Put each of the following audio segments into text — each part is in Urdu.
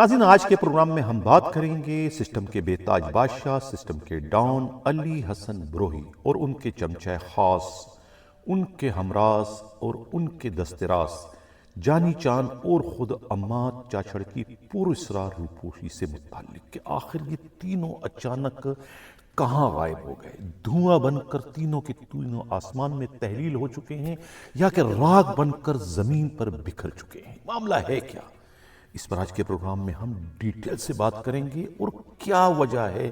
ناظرین، آج کے پروگرام میں ہم بات کریں گے سسٹم کے بے تاج بادشاہ، سسٹم کے ڈان علی حسن بروہی اور ان کے چمچہ خاص، ان کے ہمراز اور ان کے دستراز جانی چاند اور خود عماد چاچڑ کی پراسرار روپوشی سے متعلق کہ آخر یہ تینوں اچانک کہاں غائب ہو گئے، دھواں بن کر تینوں کے تینوں آسمان میں تحلیل ہو چکے ہیں یا کہ راکھ بن کر زمین پر بکھر چکے ہیں۔ معاملہ ہے کیا؟ اس پر آج کے پروگرام میں ہم ڈیٹیل سے بات کریں گے اور کیا وجہ ہے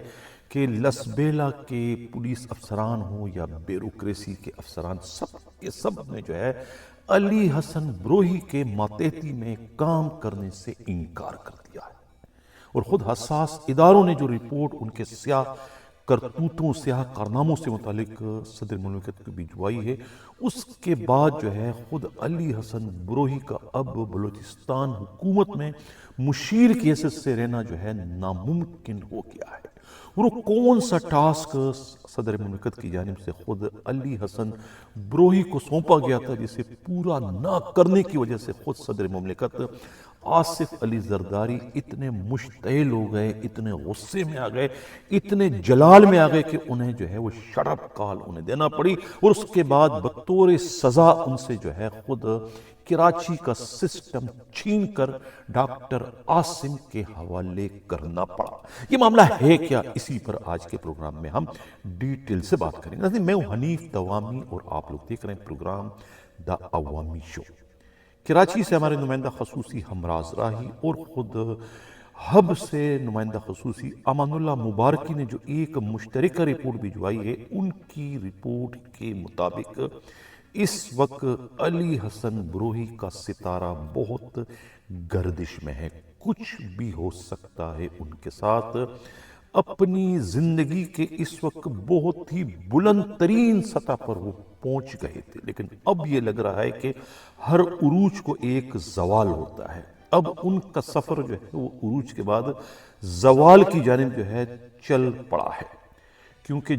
کہ لسبیلا کے پولیس افسران ہوں یا بیوروکریسی کے افسران، سب کے سب نے جو ہے علی حسن بروہی کے ماتحتی میں کام کرنے سے انکار کر دیا ہے، اور خود حساس اداروں نے جو رپورٹ ان کے سیاہ کرتوتوں، سیاہ کارناموں سے متعلق صدر مملکت کو بھجوائی ہے، اس کے بعد جو ہے خود علی حسن بروہی کا اب بلوچستان حکومت میں مشیر کی حیثیت سے رہنا جو ہے ناممکن ہو گیا ہے۔ وہ کون سا ٹاسک صدر مملکت کی جانب سے خود علی حسن بروہی کو سونپا گیا تھا جسے پورا نہ کرنے کی وجہ سے خود صدر مملکت آصف علی زرداری اتنے مشتعل ہو گئے، اتنے غصے میں آ گئے، اتنے جلال میں آ گئے کہ انہیں جو ہے وہ شٹ اپ کال انہیں دینا پڑی، اور اس کے بعد بطور سزا ان سے جو ہے خود کراچی کا سسٹم چھین کر ڈاکٹر عاصم کے حوالے کرنا پڑا۔ یہ معاملہ ہے کیا؟ اسی پر آج کے پروگرام میں ہم ڈیٹیل سے بات کریں گے۔ میں ہوں حنیف دوامی اور آپ لوگ دیکھ رہے ہیں پروگرام دا عوامی شو۔ کراچی سے ہمارے نمائندہ خصوصی ہمراز راہی اور خود ہب سے نمائندہ خصوصی امان اللہ مبارکی نے جو ایک مشترکہ رپورٹ بھجوائی ہے، ان کی رپورٹ کے مطابق اس وقت علی حسن بروہی کا ستارہ بہت گردش میں ہے، کچھ بھی ہو سکتا ہے ان کے ساتھ۔ اپنی زندگی کے اس وقت بہت ہی بلند ترین سطح پر وہ پہنچ گئے تھے، لیکن اب یہ لگ رہا ہے کہ ہر عروج کو ایک زوال ہوتا ہے۔ اب ان کا سفر جو ہے وہ عروج کے بعد زوال کی جانب جو ہے چل پڑا ہے، کیونکہ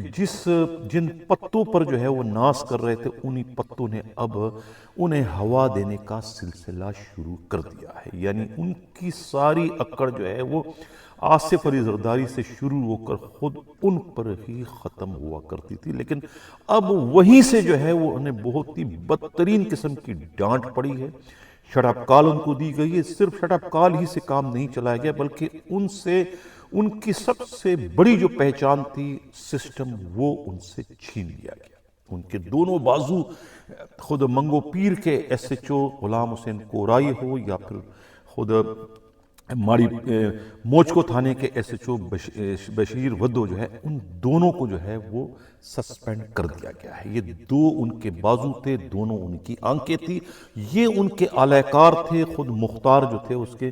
جن پتوں پر جو ہے وہ ناز کر رہے تھے، انہی پتوں نے اب انہیں ہوا دینے کا سلسلہ شروع کر دیا ہے۔ یعنی ان کی ساری اکڑ جو ہے وہ آصف علی زرداری سے شروع ہو کر خود ان پر ہی ختم ہوا کرتی تھی، لیکن اب وہیں سے جو ہے وہ انہیں بہت ہی بدترین قسم کی ڈانٹ پڑی ہے، شٹ اپ کال ان کو دی گئی ہے۔ صرف شٹ اپ کال ہی سے کام نہیں چلایا گیا، بلکہ ان کی سب سے بڑی جو پہچان تھی سسٹم، وہ ان سے چھین لیا گیا۔ ان کے دونوں بازو، خود منگو پیر کے ایس ایچ او غلام حسین کورائی ہو یا پھر خود ماڑی موچکو تھانے کے ایس ایچ او بشیر ودو، جو ہے ان دونوں کو جو ہے وہ سسپینڈ کر دیا گیا ہے۔ یہ دو ان کے بازو تھے، دونوں ان کی آنکھیں تھی، یہ ان کے اعلی کار تھے، خود مختار جو تھے اس کے،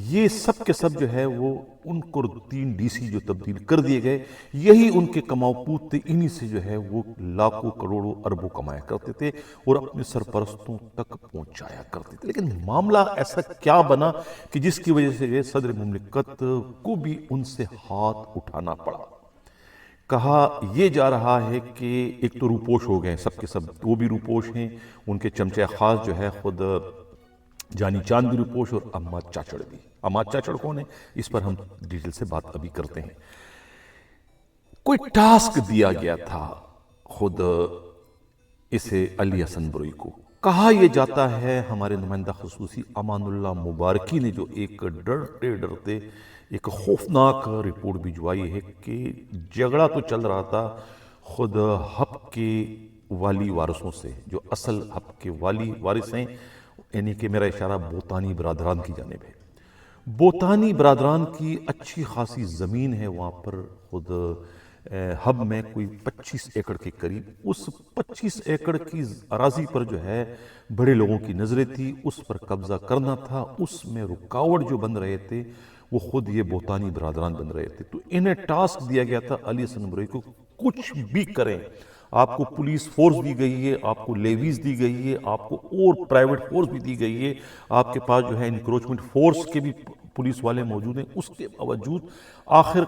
یہ سب کے سب جو ہے وہ ان کو 3 ڈی سی جو تبدیل کر دیے گئے، یہی ان کے کماؤ پوت تھے، انہی سے جو ہے وہ لاکھوں کروڑوں اربوں کمایا کرتے تھے اور اپنے سرپرستوں تک پہنچایا کرتے تھے۔ لیکن معاملہ ایسا کیا بنا کہ جس کی وجہ سے صدر مملکت کو بھی ان سے ہاتھ اٹھانا پڑا؟ کہا یہ جا رہا ہے کہ ایک تو روپوش ہو گئے سب کے سب، وہ بھی روپوش ہیں، ان کے چمچہ خاص جو ہے خود جانی چاند بھی روپوش اور عماد چاچڑ بھی۔ عماد چاچڑ کون ہے؟ اس پر ہم ڈیٹیل سے بات ابھی کرتے ہیں۔ کوئی ٹاسک دیا گیا تھا خود اسے علی حسن بروہی کو، کہا یہ جاتا ہے، ہمارے نمائندہ خصوصی امان اللہ مبارکی نے جو ایک ڈرتے ڈرتے ایک خوفناک رپورٹ بھجوائی ہے کہ جھگڑا تو چل رہا تھا خود ہب کے والی وارثوں سے، جو اصل ہب کے والی وارث ہیں، یعنی کہ میرا اشارہ بوتانی برادران کی جانب ہے۔ بوتانی برادران کی اچھی خاصی زمین ہے وہاں پر، خود ہب میں کوئی 25 ایکڑ کے قریب، اس 25 ایکڑ کی اراضی پر جو ہے بڑے لوگوں کی نظریں تھی، اس پر قبضہ کرنا تھا، اس میں رکاوٹ جو بن رہے تھے وہ خود یہ بوتانی برادران بن رہے تھے۔ تو انہیں ٹاسک دیا گیا تھا علی حسن بروہی کو، کچھ بھی کریں، آپ کو پولیس فورس دی گئی ہے، آپ کو لیویز دی گئی ہے، آپ کو اور پرائیویٹ فورس بھی دی گئی ہے، آپ کے پاس جو ہے انکروچمنٹ فورس کے بھی پولیس والے موجود ہیں، اس کے باوجود آخر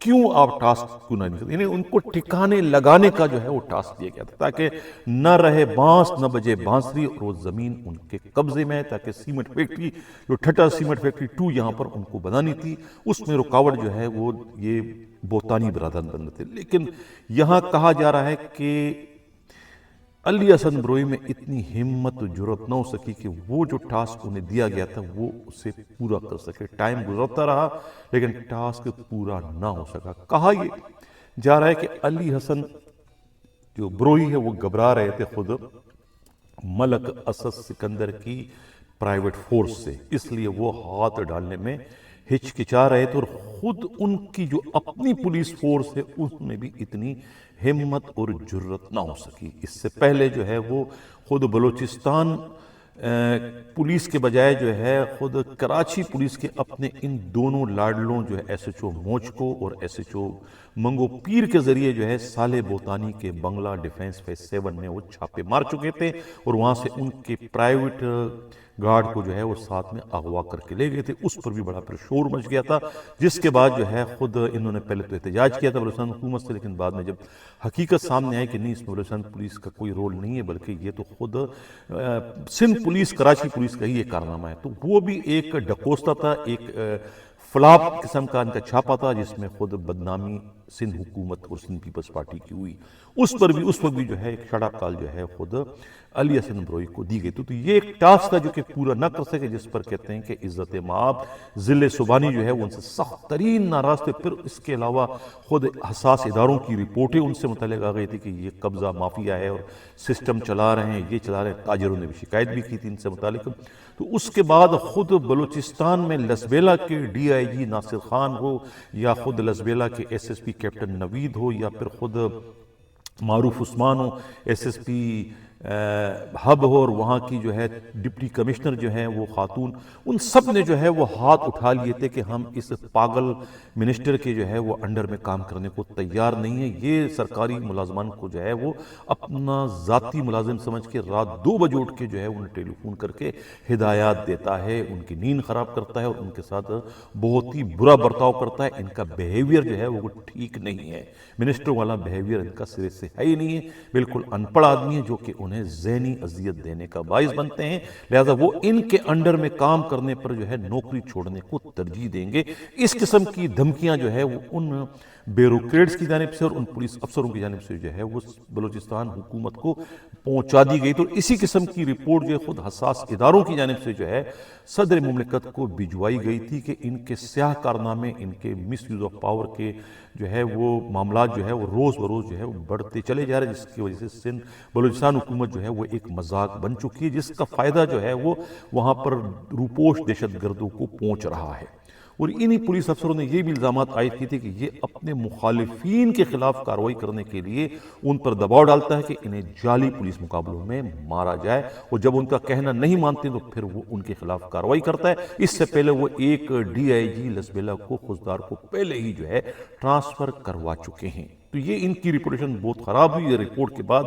کیوں آپ ٹاسک کیوں نہیں کرتے، یعنی ان کو ٹھکانے لگانے کا جو ہے وہ ٹاسک دیا گیا تھا تاکہ نہ رہے بانس نہ بجے بانسری، اور وہ زمین ان کے قبضے میں ہے تاکہ سیمنٹ فیکٹری جو ٹھٹا سیمنٹ فیکٹری 2 یہاں پر ان کو بنانی تھی، اس میں رکاوٹ جو ہے وہ یہ بوتانی برادران بن رہے تھے۔ لیکن یہاں کہا جا رہا ہے کہ علی حسن بروئی میں اتنی ہمت و جرأت نہ ہو سکی کہ وہ جو ٹاسک انہیں دیا گیا تھا وہ اسے پورا کر سکے۔ ٹائم گزرتا رہا لیکن ٹاسک پورا نہ ہو سکا۔ کہا یہ جا رہا ہے کہ علی حسن جو بروئی ہے وہ گھبرا رہے تھے خود ملک اسد سکندر کی پرائیویٹ فورس سے، اس لیے وہ ہاتھ ڈالنے میں ہچکچا رہے تھے، اور خود ان کی جو اپنی پولیس فورس ہے اس میں بھی اتنی ہمت اور جرأت نہ ہو سکی۔ اس سے پہلے جو ہے وہ خود بلوچستان پولیس کے بجائے جو ہے خود کراچی پولیس کے اپنے ان دونوں لاڈلوں جو ہے ایس ایچ او موچکو اور ایس ایچ او منگو پیر کے ذریعے جو ہے صالح بوتانی کے بنگلہ ڈیفینس فیز 7 میں وہ چھاپے مار چکے تھے، اور وہاں سے ان کے پرائیویٹ گارڈ کو جو ہے وہ ساتھ میں اغوا کر کے لے گئے تھے۔ اس پر بھی بڑا پھر شور مچ گیا تھا، جس کے بعد جو ہے خود انہوں نے پہلے تو احتجاج کیا تھا بلوچستان حکومت سے، لیکن بعد میں جب حقیقت سامنے آئی کہ نہیں اس میں بلوچستان پولیس کا کوئی رول نہیں ہے بلکہ یہ تو خود سندھ پولیس کراچی پولیس کا ہی یہ کارنامہ ہے، تو وہ بھی ایک ڈکوستا تھا، ایک فلاپ قسم کا ان کا چھاپا تھا جس میں خود بدنامی سندھ حکومت اور سندھ پیپلز پارٹی کی ہوئی۔ اس پر بھی اس وقت بھی جو ہے ایک شڑا کال جو ہے خود علی حسن بروئی کو دی گئی۔ تو یہ ایک ٹاسک تھا جو کہ پورا نہ کر سکے، جس پر کہتے ہیں کہ عزت مآب ضلع سبانی جو ہے وہ ان سے سخت ترین ناراض تھے۔ پھر اس کے علاوہ خود حساس اداروں کی رپورٹیں ان سے متعلق آ گئی تھی کہ یہ قبضہ مافیا ہے اور سسٹم چلا رہے ہیں، یہ چلا رہے ہیں۔ تاجروں نے بھی شکایت بھی کی تھی ان سے متعلق۔ تو اس کے بعد خود بلوچستان میں لسبیلا کے ڈی آئی جی ناصر خان ہو، یا خود لسبیلا کے ایس ایس پی کیپٹن نوید ہو، یا پھر خود معروف عثمان ہو ایس ایس پی ہب ہو، اور وہاں کی جو ہے ڈپٹی کمشنر جو ہیں وہ خاتون، ان سب نے جو ہے وہ ہاتھ اٹھا لیے تھے کہ ہم اس پاگل منسٹر کے جو ہے وہ انڈر میں کام کرنے کو تیار نہیں ہیں۔ یہ سرکاری ملازمان کو جو ہے وہ اپنا ذاتی ملازم سمجھ کے رات 2 بجے اٹھ کے جو ہے انہیں ٹیلی فون کر کے ہدایات دیتا ہے، ان کی نیند خراب کرتا ہے اور ان کے ساتھ بہت ہی برا برتاؤ کرتا ہے۔ ان کا بیہیویئر جو ہے وہ ٹھیک نہیں ہے، منسٹر والا بیہیویئر ان کا سرے سے ہے ہی نہیں ہے، بالکل ان پڑھ آدمی ہے جو کہ انہیں ذہنی اذیت دینے کا باعث بنتے ہیں، لہذا وہ ان کے انڈر میں کام کرنے پر جو ہے نوکری چھوڑنے کو ترجیح دیں گے۔ اس قسم کی دھمکیاں جو ہے وہ ان بیوروکریٹس کی جانب سے اور ان پولیس افسروں کی جانب سے جو ہے وہ بلوچستان حکومت کو پہنچا دی گئی۔ تو اسی قسم کی رپورٹ جو ہے خود حساس اداروں کی جانب سے جو ہے صدر مملکت کو بھجوائی گئی تھی کہ ان کے سیاہ کارنامے، ان کے مس یوز آف پاور کے جو ہے وہ معاملات جو ہے وہ روز بروز جو ہے وہ بڑھتے چلے جا رہے ہیں، جس کی وجہ سے سندھ بلوچستان حکومت جو ہے وہ ایک مذاق بن چکی ہے، جس کا فائدہ جو ہے وہ وہاں پر روپوش دہشت گردوں کو پہنچ رہا ہے۔ اور انہی پولیس افسروں نے یہ بھی الزامات عائد کی تھے کہ یہ اپنے مخالفین کے خلاف کارروائی کرنے کے لیے ان پر دباؤ ڈالتا ہے کہ انہیں جعلی پولیس مقابلوں میں مارا جائے، اور جب ان کا کہنا نہیں مانتے تو پھر وہ ان کے خلاف کارروائی کرتا ہے۔ اس سے پہلے وہ ایک ڈی آئی جی لسبیلا کو خوزدار کو پہلے ہی جو ہے ٹرانسفر کروا چکے ہیں۔ تو یہ ان کی ریپوٹیشن بہت خراب ہوئی۔ یہ رپورٹ کے بعد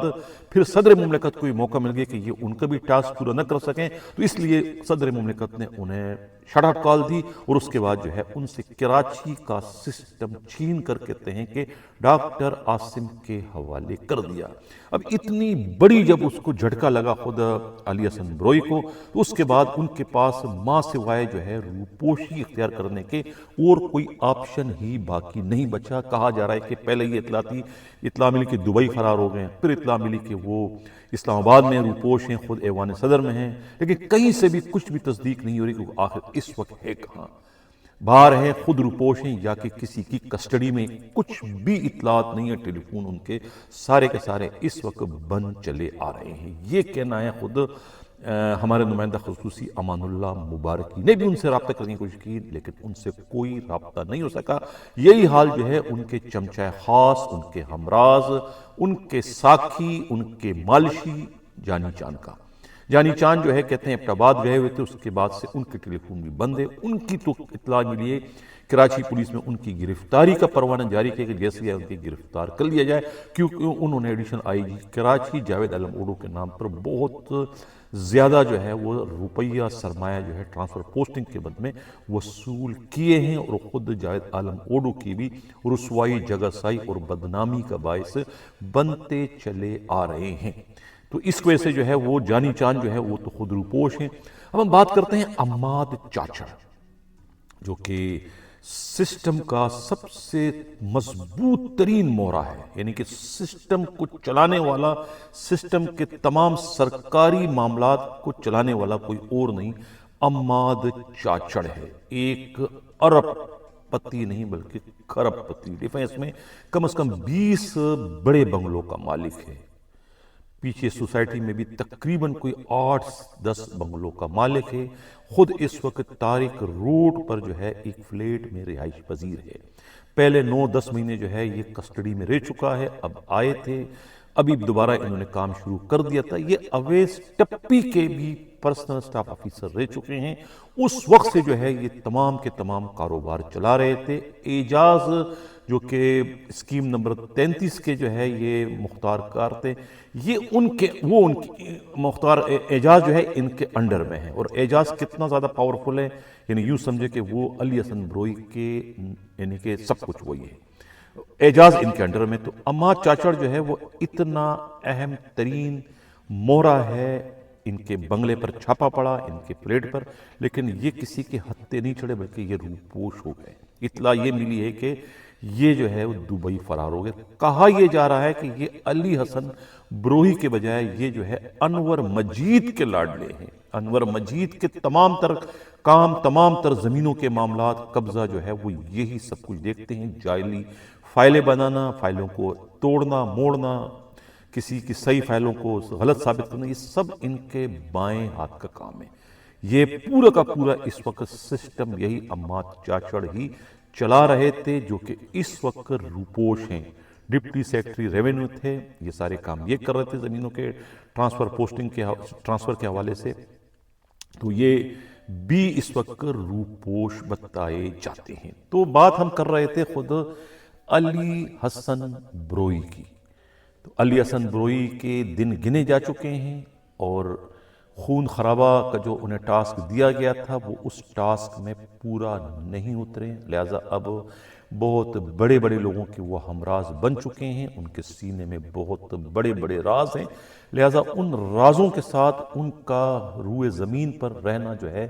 پھر صدر مملکت کو یہ موقع مل گیا کہ یہ ان کا بھی ٹاسک پورا نہ کر سکیں، تو اس لیے صدر مملکت نے انہیں شٹ آؤٹ کال دی، اور اس کے بعد جو ہے ان سے کراچی کا سسٹم چھین کر کہتے ہیں کہ ڈاکٹر عاصم کے حوالے کر دیا۔ اب اتنی بڑی جب اس کو جھٹکا لگا خود علی حسن بروئی کو، تو اس کے بعد ان کے پاس ماں سوائے جو ہے روپوشی اختیار کرنے کے اور کوئی آپشن ہی باقی نہیں بچا۔ کہا جا رہا ہے کہ پہلے یہ اطلاع ملی کہ دبئی فرار ہو گئے ہیں، پھر اطلاع ملی کہ وہ اسلام آباد میں روپوش ہیں، خود ایوان صدر میں ہیں، لیکن کہیں سے بھی کچھ بھی تصدیق نہیں ہو رہی کہ آخر اس وقت ہے کہاں، باہر ہیں، خود روپوش ہیں، یا کہ کسی کی کسٹڈی میں۔ کچھ بھی اطلاعات نہیں ہے، ٹیلی فون ان کے سارے کے سارے اس وقت بند چلے آ رہے ہیں۔ یہ کہنا ہے خود ہمارے نمائندہ خصوصی امان اللہ مبارکی نے بھی ان سے رابطہ کرنے کی کوشش کی، لیکن ان سے کوئی رابطہ نہیں ہو سکا۔ یہی حال جو ہے ان کے چمچہ خاص، ان کے ہمراز، ان کے ساکھی، ان کے مالشی جانی چاند کا۔ جانی چاند جو ہے کہتے ہیں ابٹاباد گئے ہوئے تھے، اس کے بعد سے ان کے ٹیلی فون بھی بند ہے۔ ان کی تو اطلاع ملی ہے کراچی پولیس میں ان کی گرفتاری کا پروانہ جاری کیا کہ جیسے ان کی گرفتار کر لیا جائے، کیونکہ انہوں نے additional I G Karachi Javed Alam Odho کے نام پر بہت زیادہ جو ہے وہ روپیہ سرمایہ جو ہے ٹرانسفر پوسٹنگ کے بد میں وصول کیے ہیں، اور خود جاوید عالم اوڈو کی بھی رسوائی، جگہ سائی اور بدنامی کا باعث بنتے چلے آ رہے ہیں۔ تو اس وجہ سے جو ہے وہ جانی چان جو ہے وہ تو خود روپوش ہیں۔ اب ہم بات کرتے ہیں عماد چاچڑ، جو کہ سسٹم کا سب سے مضبوط ترین مہرہ ہے، یعنی کہ سسٹم کو چلانے والا، سسٹم کے تمام سرکاری معاملات کو چلانے والا کوئی اور نہیں، عماد چاچڑ ہے۔ ایک ارب پتی نہیں بلکہ کھرب پتی، ڈیفینس میں کم از کم 20 بڑے بنگلوں کا مالک ہے، پیچھے سوسائٹی میں بھی تقریباً کوئی 8-10 بنگلوں کا مالک ہے، خود اس وقت طارق روڈ پر جو ہے ایک فلیٹ میں رہائش پذیر ہے۔ پہلے 9-10 مہینے جو ہے یہ کسٹڈی میں رہ چکا ہے، اب آئے تھے، ابھی دوبارہ انہوں نے کام شروع کر دیا تھا۔ یہ اویس ٹپی کے بھی پرسنل سٹاف آفیسر رہ چکے ہیں، اس وقت سے جو ہے یہ تمام کے تمام کاروبار چلا رہے تھے۔ اعجاز جو کہ اسکیم نمبر 33 کے جو ہے یہ مختار کار تھے، یہ ان کے مختار اعجاز جو ہے ان کے انڈر میں ہے، اور اعجاز کتنا زیادہ پاورفل ہے، یعنی یوں سمجھے کہ وہ علی حسن بروئی کے یعنی کہ سب کچھ وہی ہے، اعجاز ان کے انڈر میں۔ تو عماد چاچڑ جو ہے وہ اتنا اہم ترین مہرہ ہے، ان کے بنگلے پر چھاپا پڑا، ان کے پلیٹ پر، لیکن یہ کسی کے ہتھے نہیں چڑھے بلکہ یہ روپوش ہو گئے۔ اطلاع یہ ملی ہے کہ یہ جو ہے وہ دبئی فرار ہو گئے۔ کہا یہ جا رہا ہے کہ یہ علی حسن بروہی کے بجائے یہ جو ہے انور مجید کے لاڈلے ہیں۔ انور مجید کے تمام تر کام، تمام تر زمینوں کے معاملات، قبضہ جو ہے وہ یہی سب کچھ دیکھتے ہیں، جعلی فائلیں بنانا، فائلوں کو توڑنا موڑنا، کسی کی صحیح فائلوں کو غلط ثابت کرنا، یہ سب ان کے بائیں ہاتھ کا کام ہے۔ یہ پورا کا پورا اس وقت سسٹم یہی عماد چاچڑ ہی چلا رہے تھے، جو کہ اس وقت روپوش ہیں۔ ڈپٹی سیکرٹری ریونیو تھے، یہ سارے کام یہ کر رہے تھے زمینوں کے ٹرانسفر پوسٹنگ کے ٹرانسفر کے حوالے سے، تو یہ بھی اس وقت روپوش بتائے جاتے ہیں۔ تو بات ہم کر رہے تھے خود علی حسن بروئی کی۔ تو علی حسن بروئی کے دن گنے جا چکے ہیں، اور خون خرابہ کا جو انہیں ٹاسک دیا گیا تھا وہ اس ٹاسک میں پورا نہیں اترے، لہٰذا اب بہت بڑے بڑے لوگوں کے وہ ہمراز بن چکے ہیں، ان کے سینے میں بہت بڑے بڑے راز ہیں، لہٰذا ان رازوں کے ساتھ ان کا روئے زمین پر رہنا جو ہے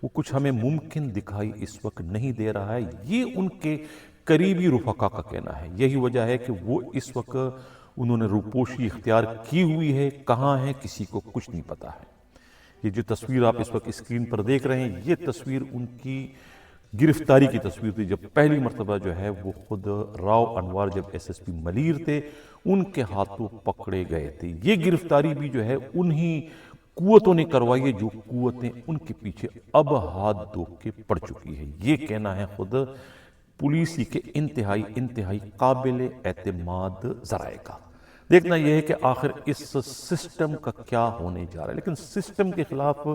وہ کچھ ہمیں ممکن دکھائی اس وقت نہیں دے رہا ہے۔ یہ ان کے قریبی رفقا کا کہنا ہے، یہی وجہ ہے کہ وہ اس وقت انہوں نے روپوشی اختیار کی ہوئی ہے، کہاں ہے کسی کو کچھ نہیں پتا ہے۔ یہ جو تصویر آپ اس وقت اسکرین پر دیکھ رہے ہیں، یہ تصویر ان کی گرفتاری کی تصویر تھی، جب پہلی مرتبہ جو ہے وہ خود راؤ انوار جب ایس ایس پی ملیر تھے ان کے ہاتھوں پکڑے گئے تھے۔ یہ گرفتاری بھی جو ہے انہی قوتوں نے کروائی ہے جو قوتیں ان کے پیچھے اب ہاتھ دھو کے پڑ چکی ہے۔ یہ کہنا ہے خود پولیسی کے انتہائی قابل اعتماد ذرائع کا۔ دیکھنا یہ ہے کہ آخر اس سسٹم کا کیا ہونے جا رہا ہے، لیکن سسٹم کے خلاف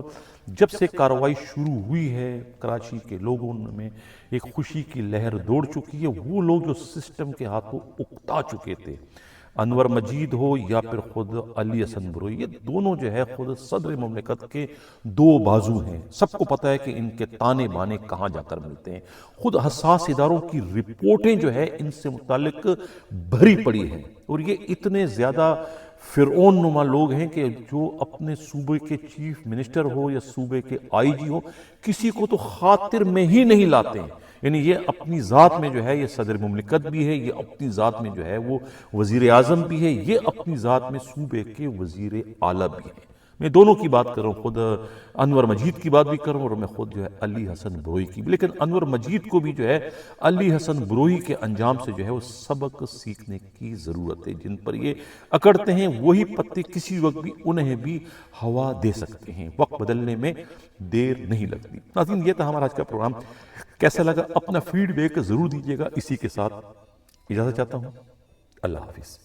جب سے کارروائی شروع ہوئی ہے کراچی کے لوگوں میں ایک خوشی کی لہر دوڑ چکی ہے۔ وہ لوگ جو سسٹم کے ہاتھوں اکتا چکے تھے، انور مجید ہو یا پھر خود علی حسن بروئی، یہ دونوں جو ہے خود صدر مملکت کے دو بازو ہیں، سب کو پتہ ہے کہ ان کے تانے بانے کہاں جا کر ملتے ہیں۔ خود حساس اداروں کی رپورٹیں جو ہے ان سے متعلق بھری پڑی ہیں، اور یہ اتنے زیادہ فرعون نما لوگ ہیں کہ جو اپنے صوبے کے چیف منسٹر ہو یا صوبے کے آئی جی ہو، کسی کو تو خاطر میں ہی نہیں لاتے ہیں۔ یعنی یہ اپنی ذات میں جو ہے یہ صدر مملکت بھی ہے، یہ اپنی ذات میں جو ہے وہ وزیر اعظم بھی ہے، یہ اپنی ذات میں صوبے کے وزیر اعلیٰ بھی ہے۔ میں دونوں کی بات کر رہا ہوں، خود انور مجید کی بات بھی کر رہا ہوں، اور میں خود جو ہے علی حسن بروئی کی بھی، لیکن انور مجید کو بھی جو ہے علی حسن بروئی کے انجام سے جو ہے وہ سبق سیکھنے کی ضرورت ہے۔ جن پر یہ اکڑتے ہیں وہی پتے کسی وقت بھی انہیں بھی ہوا دے سکتے ہیں، وقت بدلنے میں دیر نہیں لگتی۔ ناظرین، یہ تھا ہمارا آج کا پروگرام، کیسا لگا اپنا فیڈ بیک ضرور دیجیے گا۔ اسی کے ساتھ اجازت چاہتا ہوں، اللہ حافظ۔